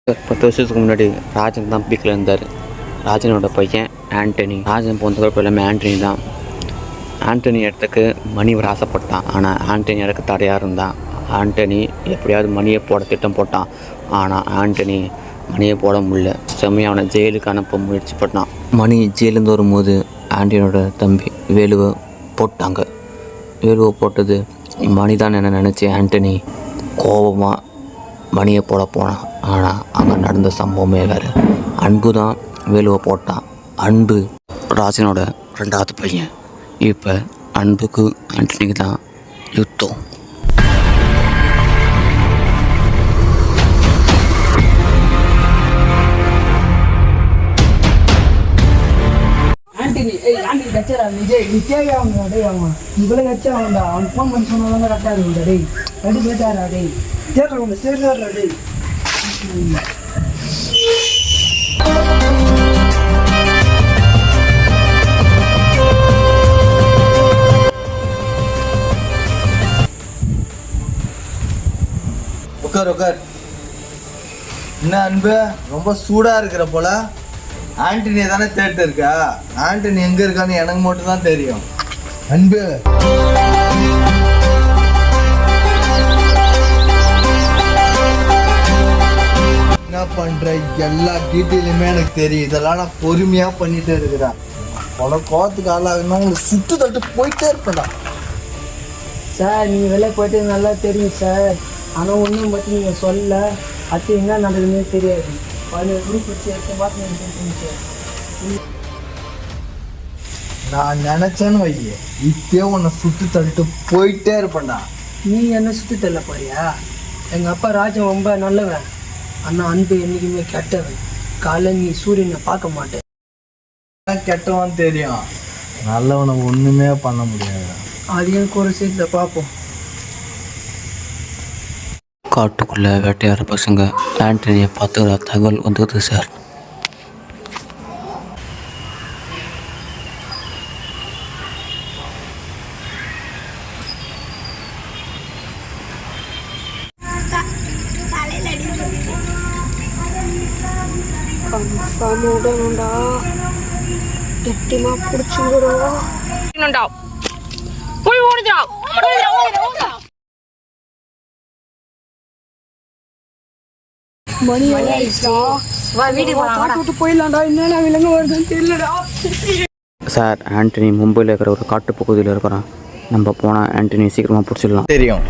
10 வருஷத்துக்கு முன்னாடி ராஜன் தான் பீக்கில் இருந்தார். ராஜனோட பையன் ஆண்டனி. ராஜன் போனதுக்கு எல்லாமே ஆண்டனி தான். ஆண்டனி இடத்துக்கு மணி ஒரு ஆசைப்பட்டான். ஆனால் ஆண்டனி இடத்துக்கு தடையாக இருந்தான். ஆண்டனி எப்படியாவது மணியை போட திட்டம் போட்டான். ஆனால் ஆண்டனி மணியை போட முடியல. செம்மையாக அவனை ஜெயிலுக்கு அனுப்ப முயற்சி பண்ணான். மணி ஜெயிலேருந்து வரும்போது ஆண்டனியோட தம்பி வேலுவை போட்டாங்க. வேலுவை போட்டது மணி தான் என்ன நினச்சி ஆண்டனி கோபமாக மணியை போட போனான். ஆனால் அங்கே நடந்த சம்பவமே வேறு. அன்பு தான் வேலுவை போட்டான். அன்பு ராஜனோட 2வது பையன். இப்போ அன்புக்கு ஆண்டனிக்கு தான் யுத்தம். அவன் ஃபோன் பண்ணி சொன்னாலும் கரெக்டாக இருக்கும்டா டேய். ரெடி போயிட்டாரா டேய். தேடுறா டேய். உட்கார். என்ன அன்பு ரொம்ப சூடாக இருக்கிற போல? ஆண்டனியை தானே தேட்டு இருக்கா? ஆண்டனி எங்கே இருக்கான்னு எனக்கு மட்டும் தான் தெரியும். அன்பு என்ன பண்ணுற எல்லா டீட்டெயிலுமே எனக்கு தெரியும். இதெல்லாம் நான் பொறுமையாக பண்ணிகிட்டே இருக்கிறேன். பல கோவத்துக்கு ஆளாகுன்னா உங்களுக்கு சுட்டு தட்டு போயிட்டே இருப்பேன்டா. சார் நீங்கள் வெளில போயிட்டு நல்லா தெரியும் சார். ஆனால் ஒன்றும் மட்டும் நீங்கள் சொல்ல அது என்ன நடக்குதுன்னே தெரியாது. 17 குரூப் வச்சு 8 மாதம் சார். நான் நினச்சேன்னு வையே இப்பயே உன்னை சுட்டு தள்ளிட்டு போயிட்டே இருப்பேன்டா. நீ என்ன சுற்றி தள்ள போறியா? எங்கள் அப்பா ராஜன் ரொம்ப நல்லவன். ஆனால் அன்பு என்றைக்குமே கெட்டவன். காலைல நீ சூரியனை பார்க்க மாட்டேன். கெட்டவன் தெரியும், நல்லவனை ஒன்றுமே பண்ண முடியாது. அதையும் ஒரு சீட்டில் பார்ப்போம். காட்டுக்குள்ளே வேட்டையாடுற பசங்க ஆண்டனியை பார்த்துக்கிற தகவல் வந்தது சார். கன்ஃபார்முடா கெட்டிமா பிடிச்சிங்கடா போய் ஓடுடா. மணி வீட்டுக்கு போயிடலாம்டா. என்ன விலங்கு வருதுன்னு தெரியலடா. சார் ஆண்டனி மும்பையில் இருக்கிற ஒரு காட்டு பகுதியில் இருக்கிறான். நம்ம போனால் ஆண்டனி சீக்கிரமாக பிடிச்சிடலாம். தெரியும்.